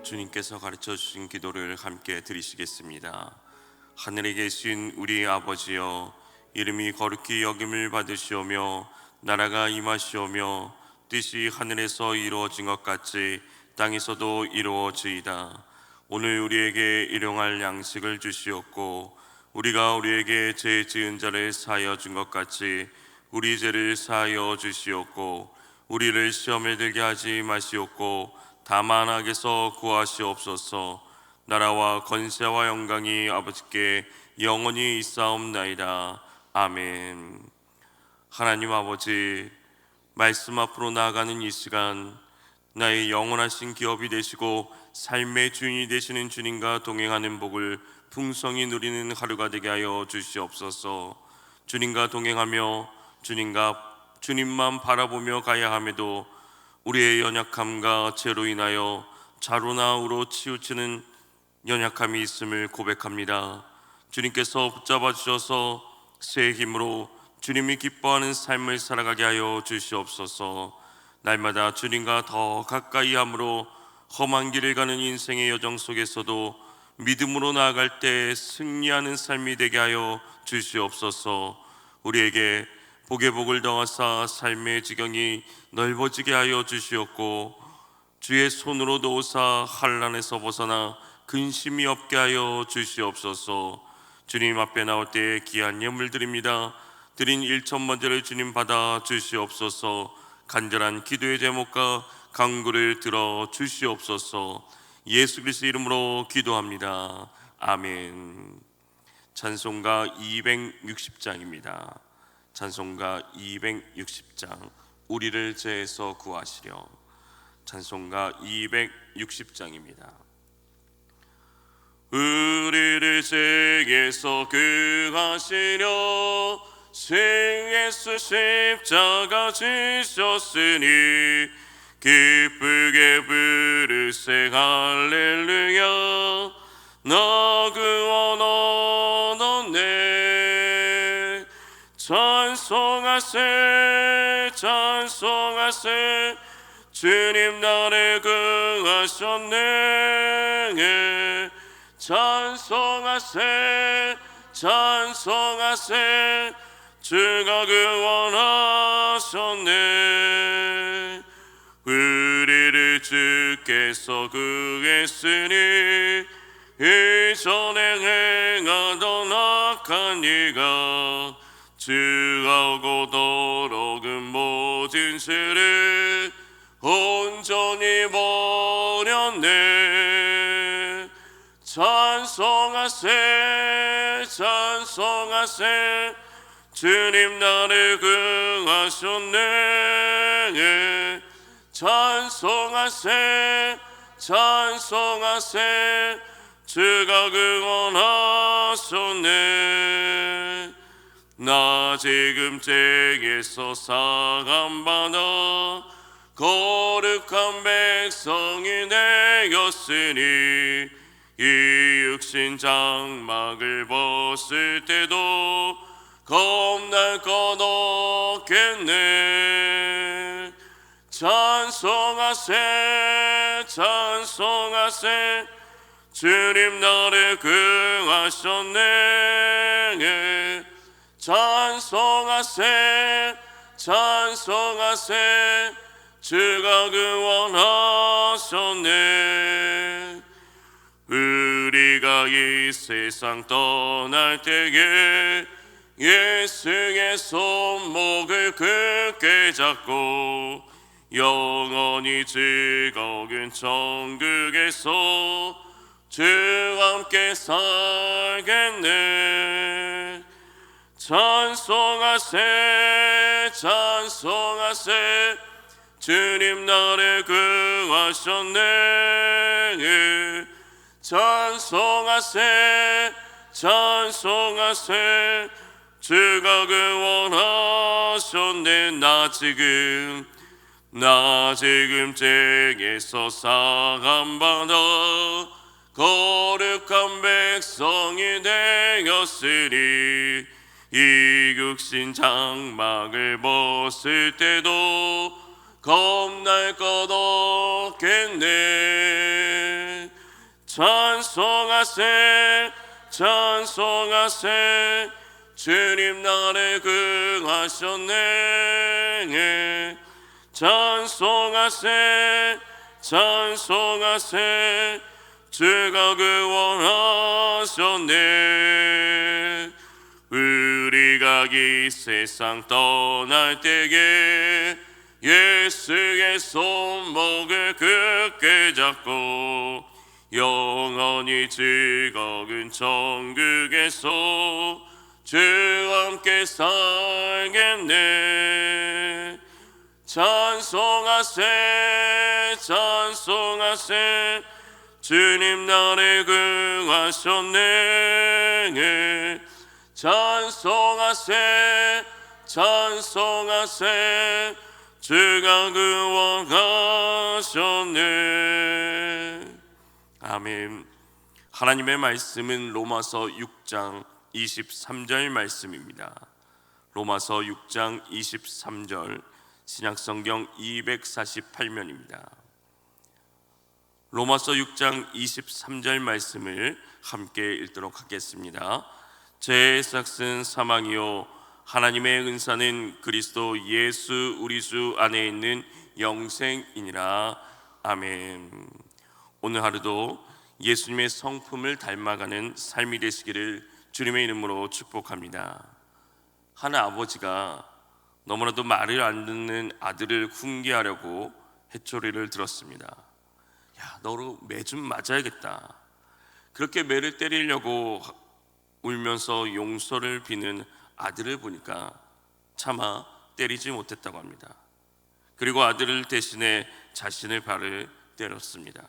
주님께서 가르쳐 주신 기도를 함께 드리시겠습니다. 하늘에 계신 우리 아버지여, 이름이 거룩히 여김을 받으시오며 나라가 임하시오며 뜻이 하늘에서 이루어진 것 같이 땅에서도 이루어지이다. 오늘 우리에게 일용할 양식을 주시옵고 우리가 우리에게 죄 지은 자를 사하여 준 것 같이 우리 죄를 사하여 주시옵고 우리를 시험에 들게 하지 마시옵고 다만 악에서 구하시옵소서. 나라와 권세와 영광이 아버지께 영원히 있사옵나이다. 아멘. 하나님 아버지, 말씀 앞으로 나아가는 이 시간, 나의 영원하신 기업이 되시고 삶의 주인이 되시는 주님과 동행하는 복을 풍성히 누리는 하루가 되게 하여 주시옵소서. 주님과 동행하며 주님만 바라보며 가야 함에도 우리의 연약함과 죄로 인하여 좌로나 우로 치우치는 연약함이 있음을 고백합니다. 주님께서 붙잡아 주셔서 새 힘으로 주님이 기뻐하는 삶을 살아가게 하여 주시옵소서. 날마다 주님과 더 가까이 함으로 험한 길을 가는 인생의 여정 속에서도 믿음으로 나아갈 때 승리하는 삶이 되게 하여 주시옵소서. 우리에게 복의 복을 더하사 삶의 지경이 넓어지게 하여 주시옵고 주의 손으로 도우사 환난에서 벗어나 근심이 없게 하여 주시옵소서. 주님 앞에 나올 때 귀한 예물 드립니다. 드린 1천만대를 주님 받아 주시옵소서. 간절한 기도의 제목과 간구를 들어 주시옵소서. 예수 그리스도 이름으로 기도합니다. 아멘. 찬송가 260장입니다. 찬송가 260장, 우리를 죄에서 구하시려. 찬송가 260장입니다. 우리를 죄에서 구하시려 주 예수 십자가 지셨으니 기쁘게 부르세 할렐루야. 나 구원 얻었네. 찬송하세 찬송하세 주님 나를 구하셨네. 찬송하세 찬송하세 주가 구원하셨네. 우리를 주께서 구했으니 이전에 행하던 악한 일과 주하고 더러운 모든 죄를 온전히 버렸네. 찬송하세 찬송하세 주님 나를 구하셨네. 찬송하세 찬송하세 주가 구원하셨네. 나 지금 죄에서 사함받아 거룩한 백성이 되었으니 이 육신 장막을 벗을 때도 겁날 것 없겠네. 찬송하세 찬송하세 주님 나를 구하셨네. 찬송하세 찬송하세 주가 구원하셨네. 우리가 이 세상 떠날 때에 예수의 손목을 굳게 잡고 영원히 즐거운 천국에서 주와 함께 살겠네. 찬송하세 찬송하세 주님 나를 구하셨네. 찬송하세 찬송하세 주가 구원하셨네. 나 지금 죄에서 사함받아 거룩한 백성이 되었으니 이 육신 장막을 벗을 때도 겁날 것 없겠네. 찬송하세 찬송하세 주님 나를 구하셨네. 찬송하세 찬송하세 주가 구원하셨네. 우리가 이 세상 떠날 때에 예수의 손목을 굳게 잡고 영원히 즐거운 천국에서 주와 함께 살겠네. 찬송하세 찬송하세 주님 나를 구하셨네. 찬송하세 찬송하세 주가 구원하셨네. 아멘. 하나님의 말씀은 로마서 6장 23절 말씀입니다. 로마서 6장 23절 신약성경 248면입니다. 로마서 6장 23절 말씀을 함께 읽도록 하겠습니다. 제 삭슨 사망이요 하나님의 은사는 그리스도 예수 우리 주 안에 있는 영생이니라. 아멘. 오늘 하루도 예수님의 성품을 닮아가는 삶이 되시기를 주님의 이름으로 축복합니다. 한 아버지가 너무나도 말을 안 듣는 아들을 훈계하려고 해초리를 들었습니다. 야, 너로 매 좀 맞아야겠다. 그렇게 매를 때리려고 울면서 용서를 비는 아들을 보니까 차마 때리지 못했다고 합니다. 그리고 아들을 대신해 자신의 발을 때렸습니다.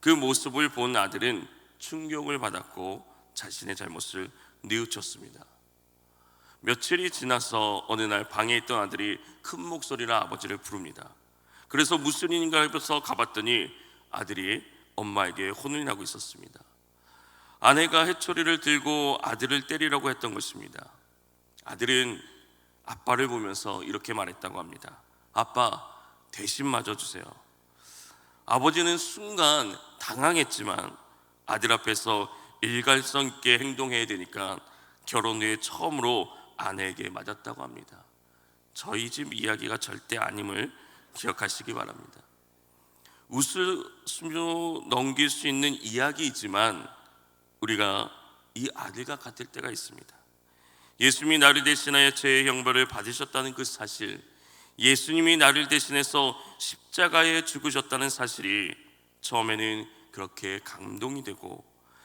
그 모습을 본 아들은 충격을 받았고 자신의 잘못을 뉘우쳤습니다. 며칠이 지나서 어느 날 방에 있던 아들이 큰 목소리로 아버지를 부릅니다. 그래서 무슨 일인가 해서 가봤더니 아들이 엄마에게 혼을 나고 있었습니다. 아내가 해초리를 들고 아들을 때리려고 했던 것입니다. 아들은 아빠를 보면서 이렇게 말했다고 합니다. 아빠, 대신 맞아주세요. 아버지는 순간 당황했지만 아들 앞에서 일관성 있게 행동해야 되니까 결혼 후에 처음으로 아내에게 맞았다고 합니다. 저희 집 이야기가 절대 아님을 기억하시기 바랍니다. 웃으며 넘길 수 있는 이야기이지만 우리가 이 아들과 같을 때가 있습니다. 예수님이 나를 대신하여 죄의 형벌을 받으셨다는 그 사실, 예수님이 나를 대신해서 십자가에 죽으셨다는 사실이 처음에는 그렇게 감동이 되고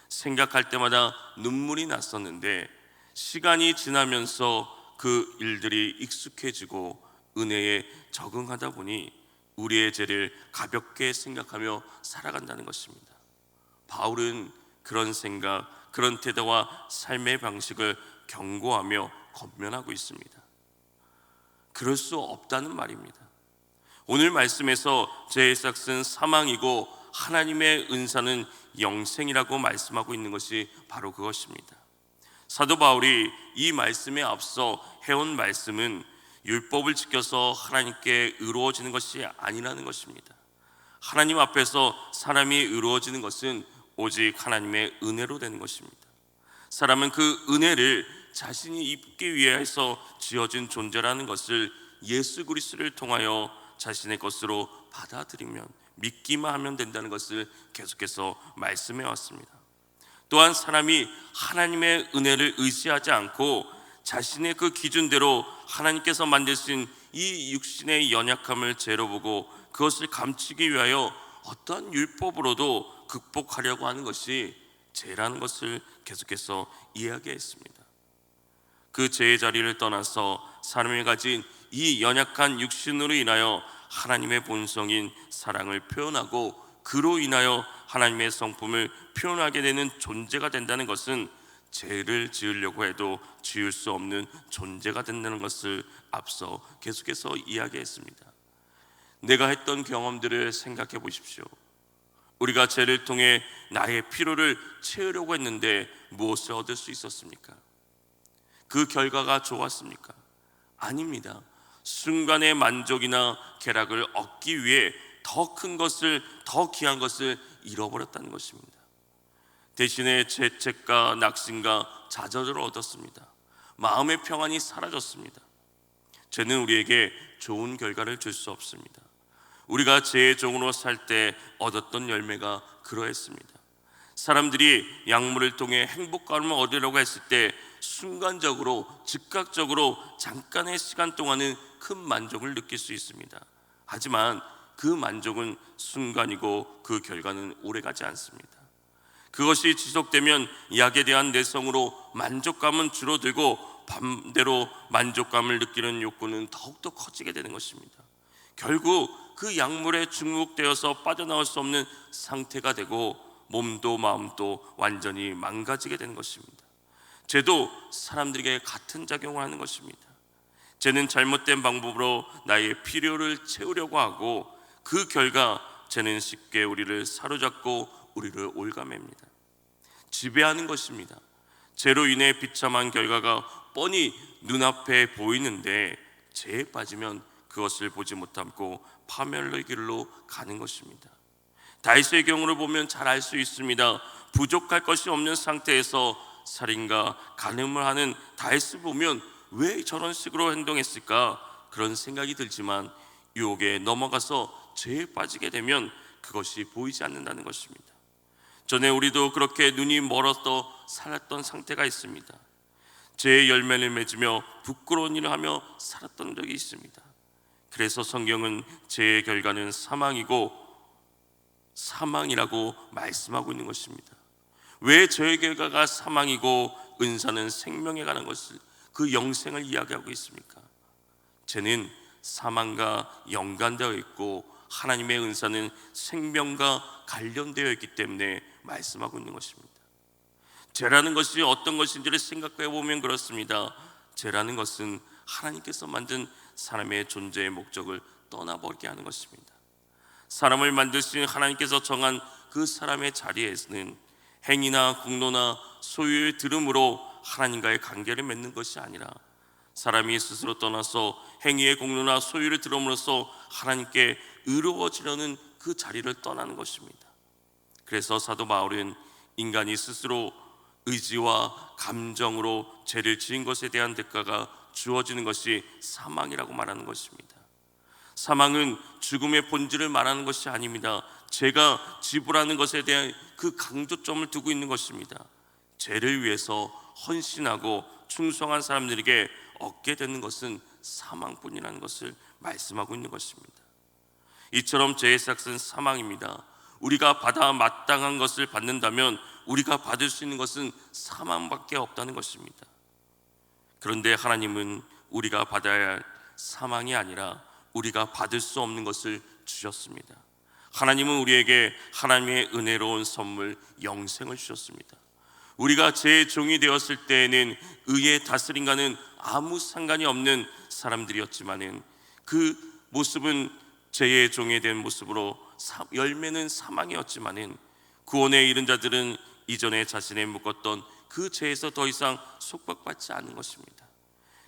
생각할 때마다 눈물이 났었는데 시간이 지나면서 그 일들이 익숙해지고 은혜에 적응하다 보니 우리의 죄를 가볍게 생각하며 살아간다는 것입니다. 바울은 그런 생각, 그런 태도와 삶의 방식을 경고하며 권면하고 있습니다. 그럴 수 없다는 말입니다. 오늘 말씀에서 죄의 삭은 사망이고 하나님의 은사는 영생이라고 말씀하고 있는 것이 바로 그것입니다. 사도 바울이 이 말씀에 앞서 해온 말씀은 율법을 지켜서 하나님께 의로워지는 것이 아니라는 것입니다. 하나님 앞에서 사람이 의로워지는 것은 오직 하나님의 은혜로 되는 것입니다. 사람은 그 은혜를 자신이 입기 위해서 지어진 존재라는 것을 예수 그리스도를 통하여 자신의 것으로 받아들이면 믿기만 하면 된다는 것을 계속해서 말씀해 왔습니다. 또한 사람이 하나님의 은혜를 의지하지 않고 자신의 그 기준대로 하나님께서 만드신 이 육신의 연약함을 죄로 보고 그것을 감추기 위하여 어떠한 율법으로도 극복하려고 하는 것이 죄라는 것을 계속해서 이야기했습니다. 그 죄의 자리를 떠나서 사람이 가진 이 연약한 육신으로 인하여 하나님의 본성인 사랑을 표현하고 그로 인하여 하나님의 성품을 표현하게 되는 존재가 된다는 것은 죄를 지으려고 해도 지을 수 없는 존재가 된다는 것을 앞서 계속해서 이야기했습니다. 내가 했던 경험들을 생각해 보십시오. 우리가 죄를 통해 나의 필요를 채우려고 했는데 무엇을 얻을 수 있었습니까? 그 결과가 좋았습니까? 아닙니다. 순간의 만족이나 쾌락을 얻기 위해 더 큰 것을, 더 귀한 것을 잃어버렸다는 것입니다. 대신에 죄책과 낙심과 좌절을 얻었습니다. 마음의 평안이 사라졌습니다. 죄는 우리에게 좋은 결과를 줄 수 없습니다. 우리가 죄의 종으로 살 때 얻었던 열매가 그러했습니다. 사람들이 약물을 통해 행복감을 얻으려고 했을 때 순간적으로, 즉각적으로 잠깐의 시간 동안은 큰 만족을 느낄 수 있습니다. 하지만 그 만족은 순간이고 그 결과는 오래가지 않습니다. 그것이 지속되면 약에 대한 내성으로 만족감은 줄어들고 반대로 만족감을 느끼는 욕구는 더욱더 커지게 되는 것입니다. 결국 그 약물에 중독되어서 빠져나올 수 없는 상태가 되고 몸도 마음도 완전히 망가지게 되는 것입니다. 죄도 사람들에게 같은 작용을 하는 것입니다. 죄는 잘못된 방법으로 나의 필요를 채우려고 하고 그 결과 죄는 쉽게 우리를 사로잡고 우리를 올가맵니다. 지배하는 것입니다. 죄로 인해 비참한 결과가 뻔히 눈앞에 보이는데 죄에 빠지면 그것을 보지 못하고 파멸의 길로 가는 것입니다. 다윗의 경우를 보면 잘 알 수 있습니다. 부족할 것이 없는 상태에서 살인과 간음을 하는 다윗을 보면 왜 저런 식으로 행동했을까? 그런 생각이 들지만 유혹에 넘어가서 죄에 빠지게 되면 그것이 보이지 않는다는 것입니다. 전에 우리도 그렇게 눈이 멀어서 살았던 상태가 있습니다. 죄의 열매를 맺으며 부끄러운 일을 하며 살았던 적이 있습니다. 그래서 성경은 죄의 결과는 사망이라고 말씀하고 있는 것입니다. 왜 죄의 결과가 사망이고 은사는 생명에 관한 것을, 그 영생을 이야기하고 있습니까? 죄는 사망과 연관되어 있고 하나님의 은사는 생명과 관련되어 있기 때문에 말씀하고 있는 것입니다. 죄라는 것이 어떤 것인지를 생각해 보면 그렇습니다. 죄라는 것은 하나님께서 만든 사람의 존재의 목적을 떠나버리게 하는 것입니다. 사람을 만드신 하나님께서 정한 그 사람의 자리에서는 행위나 공로나 소유의 들음으로 하나님과의 관계를 맺는 것이 아니라 사람이 스스로 떠나서 행위의 공로나 소유를 들음으로써 하나님께 의로워지려는 그 자리를 떠나는 것입니다. 그래서 사도 바울은 인간이 스스로 의지와 감정으로 죄를 지은 것에 대한 대가가 주어지는 것이 사망이라고 말하는 것입니다. 사망은 죽음의 본질을 말하는 것이 아닙니다. 죄가 지불하는 것에 대한 그 강조점을 두고 있는 것입니다. 죄를 위해서 헌신하고 충성한 사람들에게 얻게 되는 것은 사망뿐이라는 것을 말씀하고 있는 것입니다. 이처럼 죄의 삭은 사망입니다. 우리가 받아 마땅한 것을 받는다면 우리가 받을 수 있는 것은 사망밖에 없다는 것입니다. 그런데 하나님은 우리가 받아야 할 사망이 아니라 우리가 받을 수 없는 것을 주셨습니다. 하나님은 우리에게 하나님의 은혜로운 선물 영생을 주셨습니다. 우리가 죄의 종이 되었을 때에는 의의 다스림과는 아무 상관이 없는 사람들이었지만은 그 모습은 죄의 종이 된 모습으로 열매는 사망이었지만은 구원에 이른 자들은 이전에 자신의 묶었던 그 죄에서 더 이상 속박받지 않는 것입니다.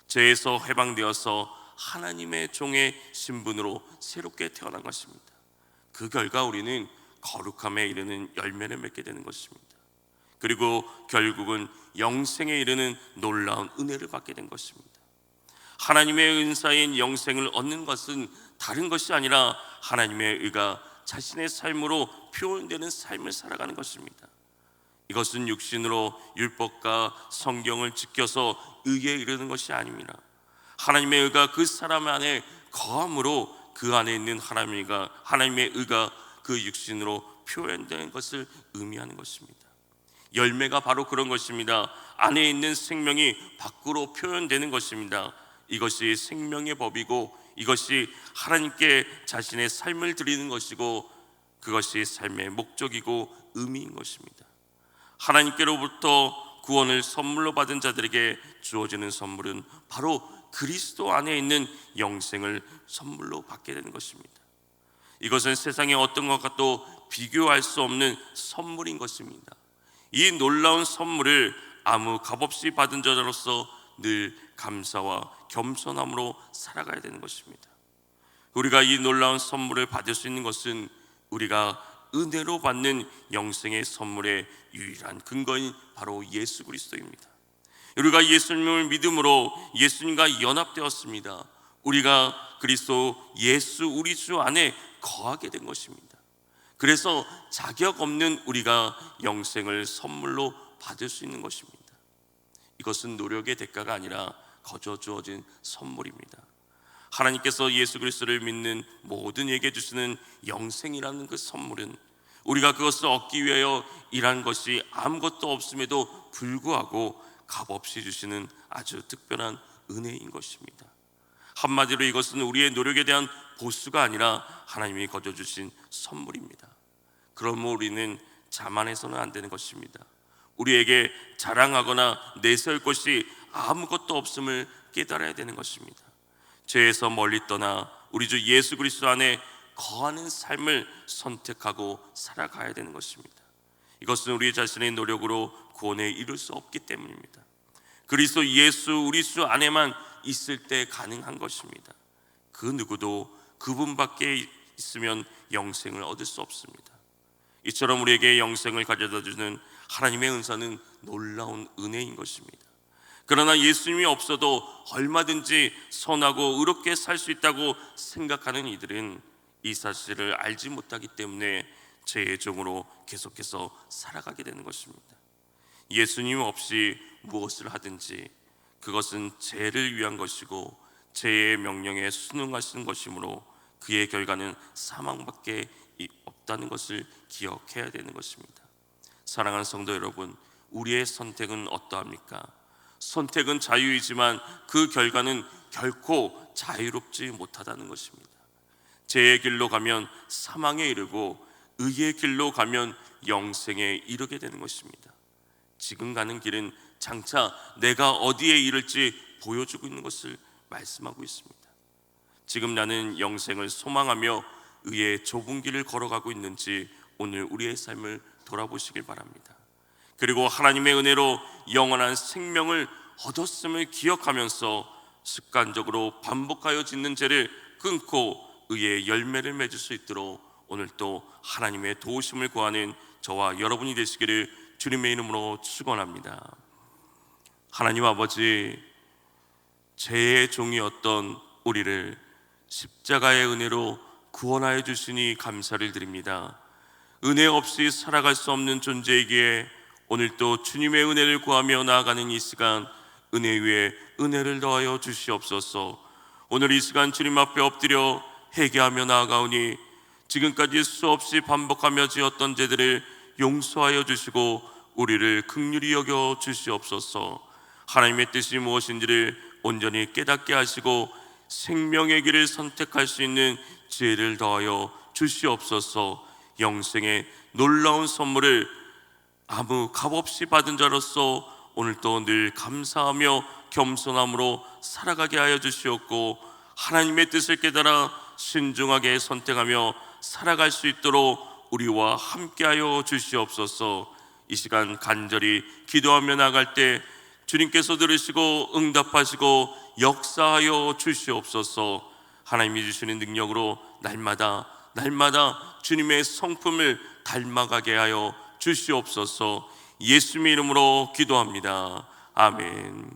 죄에서 해방되어서 하나님의 종의 신분으로 새롭게 태어난 것입니다. 그 결과 우리는 거룩함에 이르는 열매를 맺게 되는 것입니다. 그리고 결국은 영생에 이르는 놀라운 은혜를 받게 된 것입니다. 하나님의 은사인 영생을 얻는 것은 다른 것이 아니라 하나님의 의가 자신의 삶으로 표현되는 삶을 살아가는 것입니다. 이것은 육신으로 율법과 성경을 지켜서 의에 이르는 것이 아닙니다. 하나님의 의가 그 사람 안에 거함으로 그 안에 있는 하나님의 의가 그 육신으로 표현되는 것을 의미하는 것입니다. 열매가 바로 그런 것입니다. 안에 있는 생명이 밖으로 표현되는 것입니다. 이것이 생명의 법이고 이것이 하나님께 자신의 삶을 드리는 것이고 그것이 삶의 목적이고 의미인 것입니다. 하나님께로부터 구원을 선물로 받은 자들에게 주어지는 선물은 바로 그리스도 안에 있는 영생을 선물로 받게 되는 것입니다. 이것은 세상의 어떤 것과도 비교할 수 없는 선물인 것입니다. 이 놀라운 선물을 아무 값없이 받은 자로서 늘 감사와 겸손함으로 살아가야 되는 것입니다. 우리가 이 놀라운 선물을 받을 수 있는 것은 우리가 은혜로 받는 영생의 선물의 유일한 근거인 바로 예수 그리스도입니다. 우리가 예수님을 믿음으로 예수님과 연합되었습니다. 우리가 그리스도 예수 우리 주 안에 거하게 된 것입니다. 그래서 자격 없는 우리가 영생을 선물로 받을 수 있는 것입니다. 이것은 노력의 대가가 아니라 거저 주어진 선물입니다. 하나님께서 예수 그리스도를 믿는 모든 이에게 주시는 영생이라는 그 선물은 우리가 그것을 얻기 위하여 일한 것이 아무것도 없음에도 불구하고 값없이 주시는 아주 특별한 은혜인 것입니다. 한마디로 이것은 우리의 노력에 대한 보수가 아니라 하나님이 거저 주신 선물입니다. 그러므로 우리는 자만해서는 안 되는 것입니다. 우리에게 자랑하거나 내세울 것이 아무것도 없음을 깨달아야 되는 것입니다. 죄에서 멀리 떠나 우리 주 예수 그리스도 안에 거하는 삶을 선택하고 살아가야 되는 것입니다. 이것은 우리 자신의 노력으로 구원에 이룰 수 없기 때문입니다. 그리스도 예수 우리 주 안에만 있을 때 가능한 것입니다. 그 누구도 그분밖에 있으면 영생을 얻을 수 없습니다. 이처럼 우리에게 영생을 가져다 주는 하나님의 은사는 놀라운 은혜인 것입니다. 그러나 예수님이 없어도 얼마든지 선하고 의롭게 살 수 있다고 생각하는 이들은 이 사실을 알지 못하기 때문에 죄의 종으로 계속해서 살아가게 되는 것입니다. 예수님 없이 무엇을 하든지 그것은 죄를 위한 것이고 죄의 명령에 순응하시는 것이므로 그의 결과는 사망밖에 없다는 것을 기억해야 되는 것입니다. 사랑하는 성도 여러분, 우리의 선택은 어떠합니까? 선택은 자유이지만 그 결과는 결코 자유롭지 못하다는 것입니다. 죄의 길로 가면 사망에 이르고 의의 길로 가면 영생에 이르게 되는 것입니다. 지금 가는 길은 장차 내가 어디에 이를지 보여주고 있는 것을 말씀하고 있습니다. 지금 나는 영생을 소망하며 의의 좁은 길을 걸어가고 있는지 오늘 우리의 삶을 돌아보시길 바랍니다. 그리고 하나님의 은혜로 영원한 생명을 얻었음을 기억하면서 습관적으로 반복하여 짓는 죄를 끊고 의의 열매를 맺을 수 있도록 오늘 또 하나님의 도우심을 구하는 저와 여러분이 되시기를 주님의 이름으로 축원합니다. 하나님 아버지, 죄의 종이었던 우리를 십자가의 은혜로 구원하여 주시니 감사를 드립니다. 은혜 없이 살아갈 수 없는 존재이기에 오늘 또 주님의 은혜를 구하며 나아가는 이 시간 은혜 위에 은혜를 더하여 주시옵소서. 오늘 이 시간 주님 앞에 엎드려 회개하며 나아가오니 지금까지 수없이 반복하며 지었던 죄들을 용서하여 주시고 우리를 긍휼히 여겨 주시옵소서. 하나님의 뜻이 무엇인지를 온전히 깨닫게 하시고 생명의 길을 선택할 수 있는 지혜를 더하여 주시옵소서. 영생의 놀라운 선물을 아무 값없이 받은 자로서 오늘도 늘 감사하며 겸손함으로 살아가게 하여 주시옵고 하나님의 뜻을 깨달아 신중하게 선택하며 살아갈 수 있도록 우리와 함께하여 주시옵소서. 이 시간 간절히 기도하며 나갈 때 주님께서 들으시고 응답하시고 역사하여 주시옵소서. 하나님이 주시는 능력으로 날마다 주님의 성품을 닮아가게 하여 주시옵소서. 예수님의 이름으로 기도합니다. 아멘.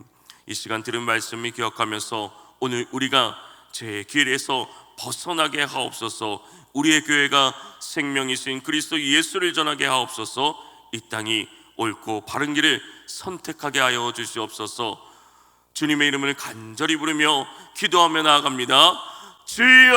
이 시간 들은 말씀을 기억하면서 오늘 우리가 제 길에서 벗어나게 하옵소서. 우리의 교회가 생명이신 그리스도 예수를 전하게 하옵소서. 이 땅이 옳고 바른 길을 선택하게 하여 주시옵소서. 주님의 이름을 간절히 부르며 기도하며 나아갑니다. 주여!